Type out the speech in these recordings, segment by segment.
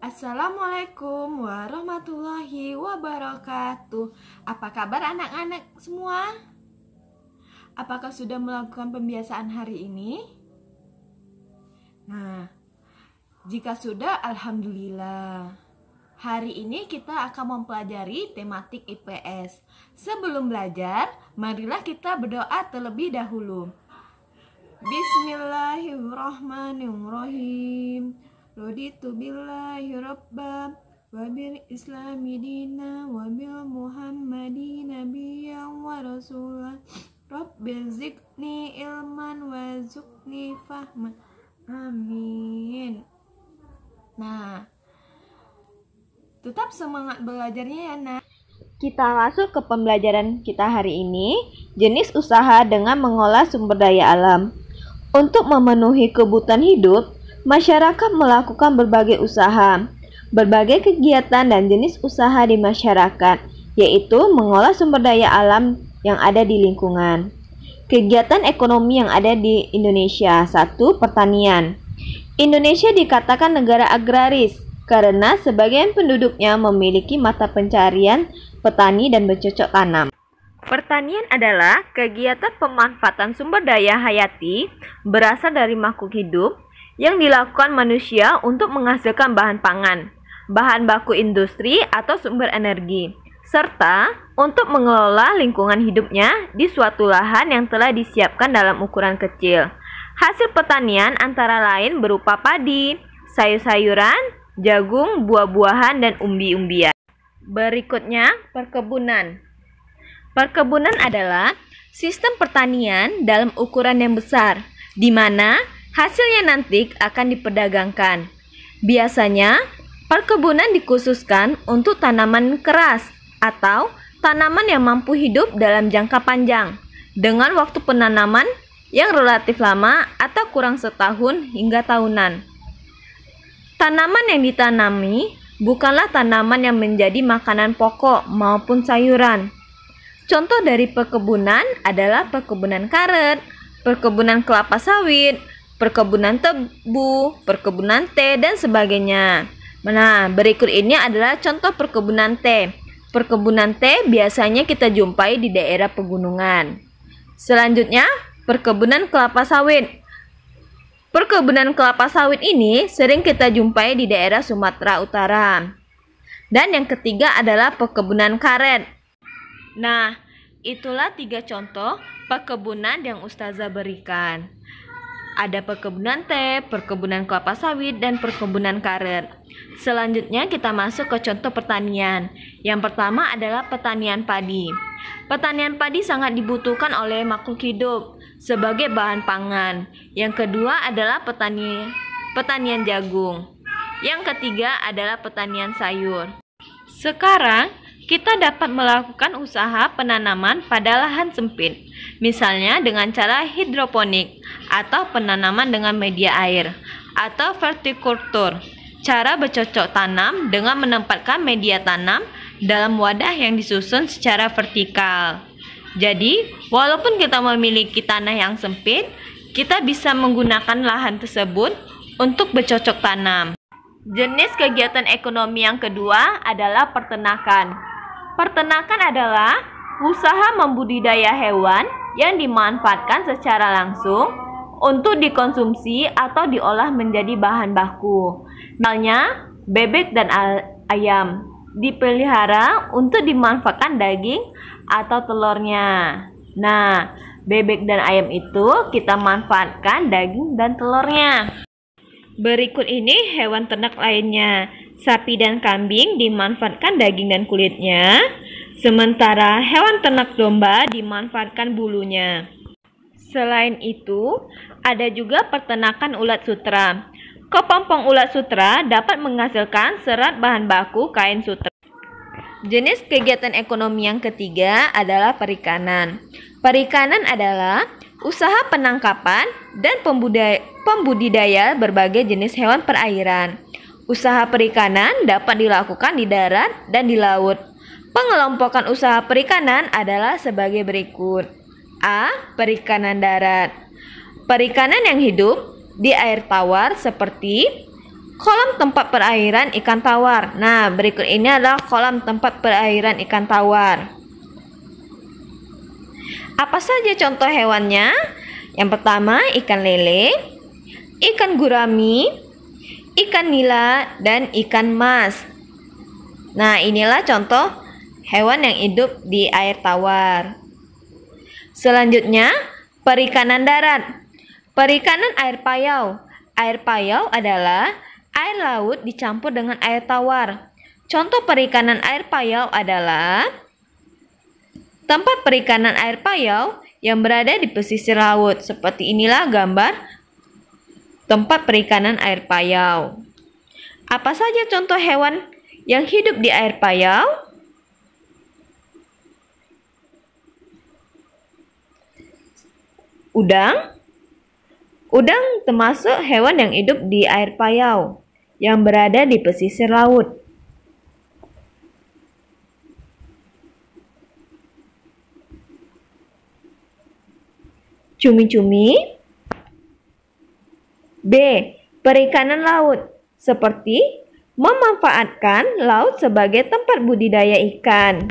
Assalamualaikum warahmatullahi wabarakatuh. Apa kabar anak-anak semua? Apakah sudah melakukan pembiasaan hari ini? Nah, jika sudah, alhamdulillah. Hari ini kita akan mempelajari tematik IPS. Sebelum belajar, marilah kita berdoa terlebih dahulu. Bismillahirrahmanirrahim. Raditu billahi rabba wa bil islami dina wa bil muhammadi nabiyyan wa rasulah. Rabbi zidni ilman wa zukni fahman. Amin. Nah, tetap semangat belajarnya ya, Nak. Kita masuk ke pembelajaran kita hari ini, jenis usaha dengan mengolah sumber daya alam. Untuk memenuhi kebutuhan hidup, masyarakat melakukan berbagai usaha, berbagai kegiatan dan jenis usaha di masyarakat, yaitu mengolah sumber daya alam yang ada di lingkungan. Kegiatan ekonomi yang ada di Indonesia. 1. Pertanian. Indonesia dikatakan negara agraris karena sebagian penduduknya memiliki mata pencarian petani dan bercocok tanam. Pertanian adalah kegiatan pemanfaatan sumber daya hayati berasal dari makhluk hidup yang dilakukan manusia untuk menghasilkan bahan pangan, bahan baku industri atau sumber energi, serta untuk mengelola lingkungan hidupnya di suatu lahan yang telah disiapkan dalam ukuran kecil. Hasil pertanian antara lain berupa padi, sayur-sayuran, jagung, buah-buahan, dan umbi-umbian. Berikutnya, perkebunan. Perkebunan adalah sistem pertanian dalam ukuran yang besar, di mana hasilnya nanti akan diperdagangkan. Biasanya, perkebunan dikhususkan untuk tanaman keras atau tanaman yang mampu hidup dalam jangka panjang, dengan waktu penanaman yang relatif lama atau kurang setahun hingga tahunan. Tanaman yang ditanami bukanlah tanaman yang menjadi makanan pokok maupun sayuran. Contoh dari perkebunan adalah perkebunan karet, perkebunan kelapa sawit, perkebunan tebu, perkebunan teh, dan sebagainya. Nah, berikut ini adalah contoh perkebunan teh. Perkebunan teh biasanya kita jumpai di daerah pegunungan. Selanjutnya, perkebunan kelapa sawit. Perkebunan kelapa sawit ini sering kita jumpai di daerah Sumatera Utara. Dan yang ketiga adalah perkebunan karet. Nah, itulah 3 contoh perkebunan yang Ustazah berikan. Ada perkebunan teh, perkebunan kelapa sawit, dan perkebunan karet. Selanjutnya kita masuk ke contoh pertanian. Yang pertama adalah pertanian padi. Pertanian padi sangat dibutuhkan oleh makhluk hidup sebagai bahan pangan. Yang kedua adalah pertanian jagung. Yang ketiga adalah pertanian sayur. Sekarang kita dapat melakukan usaha penanaman pada lahan sempit, misalnya dengan cara hidroponik atau penanaman dengan media air, atau vertikultur, cara bercocok tanam dengan menempatkan media tanam dalam wadah yang disusun secara vertikal. Jadi, walaupun kita memiliki tanah yang sempit, kita bisa menggunakan lahan tersebut untuk bercocok tanam. Jenis kegiatan ekonomi yang kedua adalah peternakan. Peternakan adalah usaha membudidaya hewan yang dimanfaatkan secara langsung untuk dikonsumsi atau diolah menjadi bahan baku. Misalnya, bebek dan ayam dipelihara untuk dimanfaatkan daging atau telurnya. Nah, bebek dan ayam itu kita manfaatkan daging dan telurnya. Berikut ini hewan ternak lainnya. Sapi dan kambing dimanfaatkan daging dan kulitnya, sementara hewan ternak domba dimanfaatkan bulunya. Selain itu, ada juga peternakan ulat sutra. Kepompong ulat sutra dapat menghasilkan serat bahan baku kain sutra. Jenis kegiatan ekonomi yang ketiga adalah perikanan. Perikanan adalah usaha penangkapan dan pembudidaya berbagai jenis hewan perairan. Usaha perikanan dapat dilakukan di darat dan di laut. Pengelompokan usaha perikanan adalah sebagai berikut. A. Perikanan darat. Perikanan yang hidup di air tawar seperti Kolam tempat perairan ikan tawar. Nah, berikut ini adalah kolam tempat perairan ikan tawar. Apa saja contoh hewannya? Yang pertama, ikan lele, ikan gurami, ikan nila, dan ikan mas. Nah, inilah contoh hewan yang hidup di air tawar. Selanjutnya, perikanan darat. Perikanan air payau. Air payau adalah air laut dicampur dengan air tawar. Contoh perikanan air payau adalah tempat perikanan air payau yang berada di pesisir laut. Seperti inilah gambar tempat perikanan air payau. Apa saja contoh hewan yang hidup di air payau? Udang. Udang termasuk hewan yang hidup di air payau yang berada di pesisir laut. Cumi-cumi. B. Perikanan laut, seperti memanfaatkan laut sebagai tempat budidaya ikan.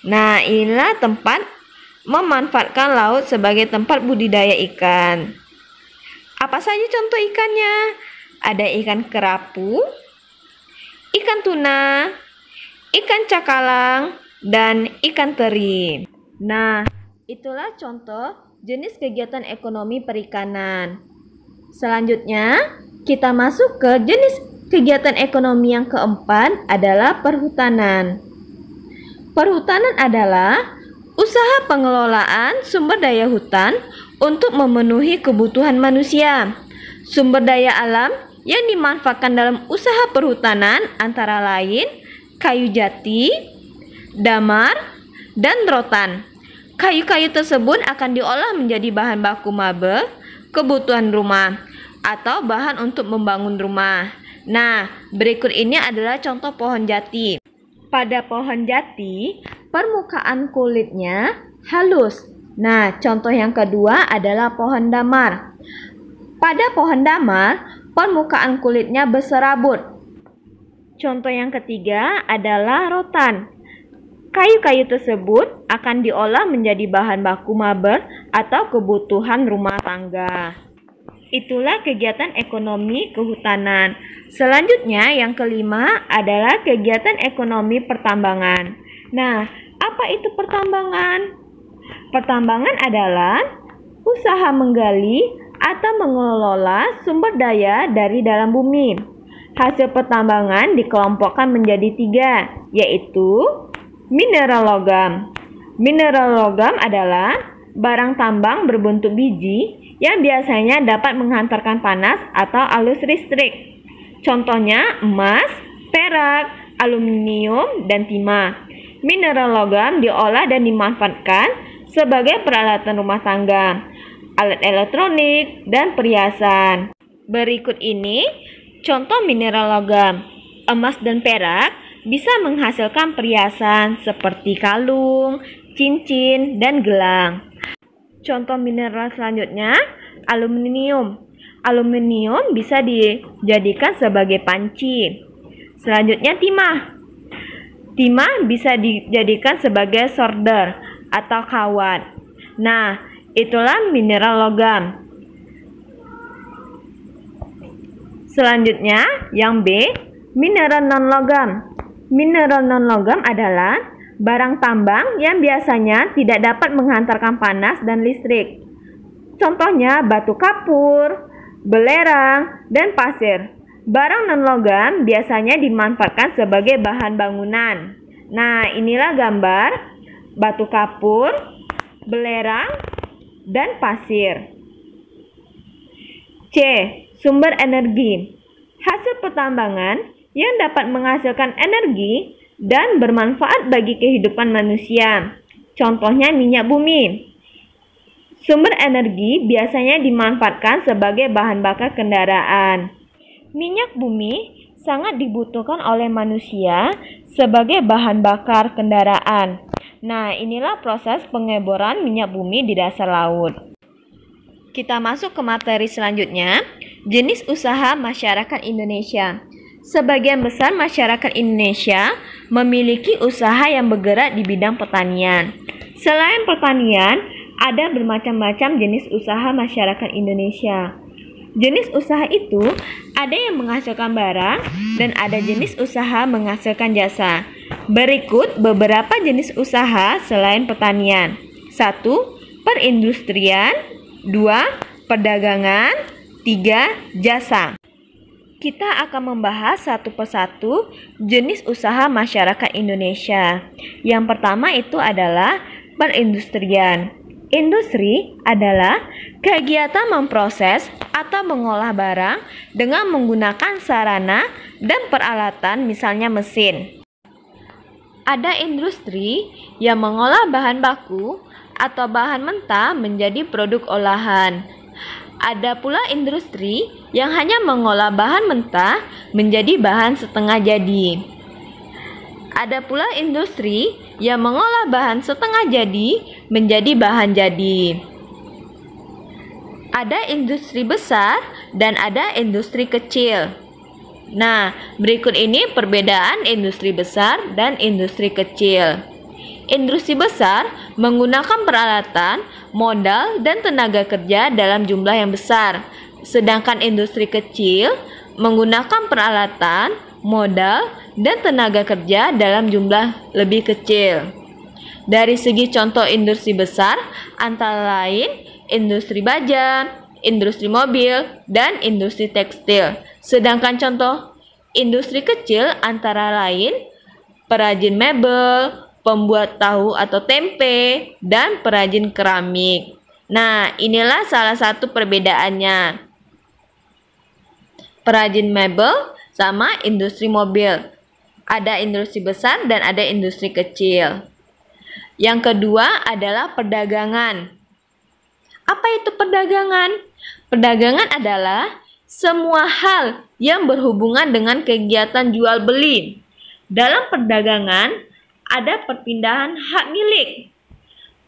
Nah, inilah tempat memanfaatkan laut sebagai tempat budidaya ikan. Apa saja contoh ikannya? Ada ikan kerapu, ikan tuna, ikan cakalang, dan ikan teri. Nah, itulah contoh jenis kegiatan ekonomi perikanan. Selanjutnya, kita masuk ke jenis kegiatan ekonomi yang keempat adalah perhutanan. Perhutanan adalah usaha pengelolaan sumber daya hutan untuk memenuhi kebutuhan manusia. Sumber daya alam yang dimanfaatkan dalam usaha perhutanan antara lain kayu jati, damar, dan rotan. Kayu-kayu tersebut akan diolah menjadi bahan baku mebel, kebutuhan rumah, atau bahan untuk membangun rumah. Nah, berikut ini adalah contoh pohon jati. Pada pohon jati, permukaan kulitnya halus. Nah, contoh yang kedua adalah pohon damar. Pada pohon damar, permukaan kulitnya berserabut. Contoh yang ketiga adalah rotan. Kayu-kayu tersebut akan diolah menjadi bahan baku mebel atau kebutuhan rumah tangga. Itulah kegiatan ekonomi kehutanan. Selanjutnya yang kelima adalah kegiatan ekonomi pertambangan. Nah, apa itu pertambangan? Pertambangan adalah usaha menggali atau mengelola sumber daya dari dalam bumi. Hasil pertambangan dikelompokkan menjadi 3, yaitu mineral logam. Mineral logam adalah barang tambang berbentuk biji yang biasanya dapat menghantarkan panas atau arus listrik. Contohnya emas, perak, aluminium, dan timah. Mineral logam diolah dan dimanfaatkan sebagai peralatan rumah tangga, alat elektronik, dan perhiasan. Berikut ini contoh mineral logam. Emas dan perak bisa menghasilkan perhiasan seperti kalung, cincin, dan gelang. Contoh mineral selanjutnya, aluminium. Aluminium bisa dijadikan sebagai panci. Selanjutnya timah. Timah bisa dijadikan sebagai solder atau kawat. Nah, itulah mineral logam. Selanjutnya, yang B, mineral non-logam. Mineral non-logam adalah barang tambang yang biasanya tidak dapat menghantarkan panas dan listrik. Contohnya batu kapur, belerang, dan pasir. Barang non-logam biasanya dimanfaatkan sebagai bahan bangunan. Nah, inilah gambar batu kapur, belerang, dan pasir. C. Sumber energi. Hasil pertambangan yang dapat menghasilkan energi dan bermanfaat bagi kehidupan manusia. Contohnya minyak bumi. Sumber energi biasanya dimanfaatkan sebagai bahan bakar kendaraan. Minyak bumi sangat dibutuhkan oleh manusia sebagai bahan bakar kendaraan. Nah, inilah proses pengeboran minyak bumi di dasar laut. Kita masuk ke materi selanjutnya. Jenis usaha masyarakat Indonesia. Sebagian besar masyarakat Indonesia memiliki usaha yang bergerak di bidang pertanian. Selain pertanian, ada bermacam-macam jenis usaha masyarakat Indonesia. Jenis usaha itu ada yang menghasilkan barang dan ada jenis usaha menghasilkan jasa. Berikut beberapa jenis usaha selain pertanian. 1. Perindustrian. 2. Perdagangan. 3. Jasa. Kita akan membahas satu persatu jenis usaha masyarakat Indonesia. Yang pertama itu adalah perindustrian. Industri adalah kegiatan memproses atau mengolah barang dengan menggunakan sarana dan peralatan, misalnya mesin. Ada industri yang mengolah bahan baku atau bahan mentah menjadi produk olahan. Ada pula industri yang hanya mengolah bahan mentah menjadi bahan setengah jadi. Ada pula industri yang mengolah bahan setengah jadi menjadi bahan jadi. Ada industri besar dan ada industri kecil. Nah, berikut ini perbedaan industri besar dan industri kecil. Industri besar menggunakan peralatan, modal, dan tenaga kerja dalam jumlah yang besar. Sedangkan industri kecil menggunakan peralatan, modal, dan tenaga kerja dalam jumlah lebih kecil. Dari segi contoh industri besar, antara lain industri baja, industri mobil, dan industri tekstil. Sedangkan contoh industri kecil antara lain perajin mebel, pembuat tahu atau tempe, dan perajin keramik. Nah, inilah salah satu perbedaannya. Perajin mebel sama industri mobil. Ada industri besar dan ada industri kecil. Yang kedua adalah perdagangan. Apa itu perdagangan? Perdagangan adalah semua hal yang berhubungan dengan kegiatan jual beli. Dalam perdagangan ada perpindahan hak milik.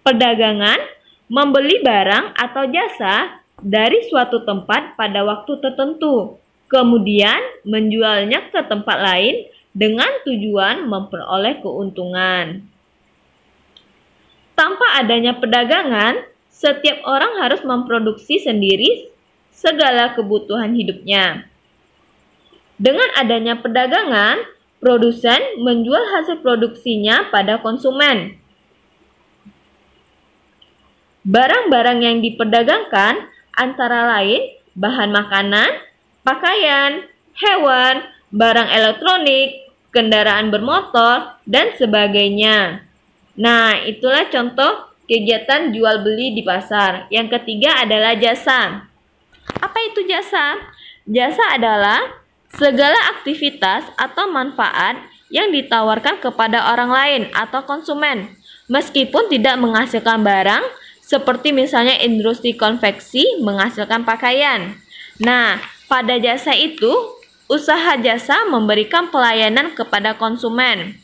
Perdagangan membeli barang atau jasa dari suatu tempat pada waktu tertentu, kemudian menjualnya ke tempat lain dengan tujuan memperoleh keuntungan. Tanpa adanya perdagangan, setiap orang harus memproduksi sendiri segala kebutuhan hidupnya. Dengan adanya perdagangan, produsen menjual hasil produksinya pada konsumen. Barang-barang yang diperdagangkan antara lain bahan makanan, pakaian, hewan, barang elektronik, kendaraan bermotor, dan sebagainya. Nah, itulah contoh kegiatan jual beli di pasar. Yang ketiga adalah jasa. Apa itu jasa? Jasa adalah segala aktivitas atau manfaat yang ditawarkan kepada orang lain atau konsumen, meskipun tidak menghasilkan barang, seperti misalnya industri konveksi menghasilkan pakaian. Nah, pada jasa itu, usaha jasa memberikan pelayanan kepada konsumen.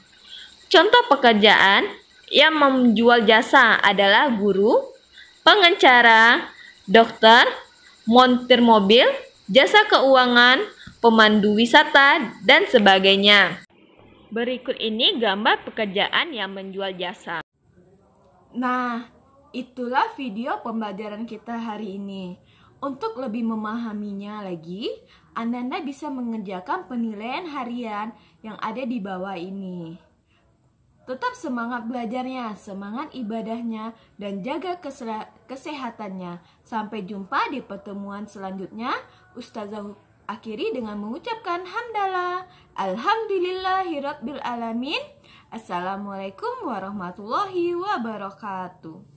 Contoh pekerjaan yang menjual jasa adalah guru, pengencara, dokter, montir mobil, jasa keuangan, pemandu wisata, dan sebagainya. Berikut ini gambar pekerjaan yang menjual jasa. Nah, itulah video pembelajaran kita hari ini. Untuk lebih memahaminya lagi, Anda bisa mengerjakan penilaian harian yang ada di bawah ini. Tetap semangat belajarnya, semangat ibadahnya, dan jaga kesehatannya. Sampai jumpa di pertemuan selanjutnya. Ustazah akhiri dengan mengucapkan hamdalah. Alhamdulillahirabbil alamin. Assalamualaikum warahmatullahi wabarakatuh.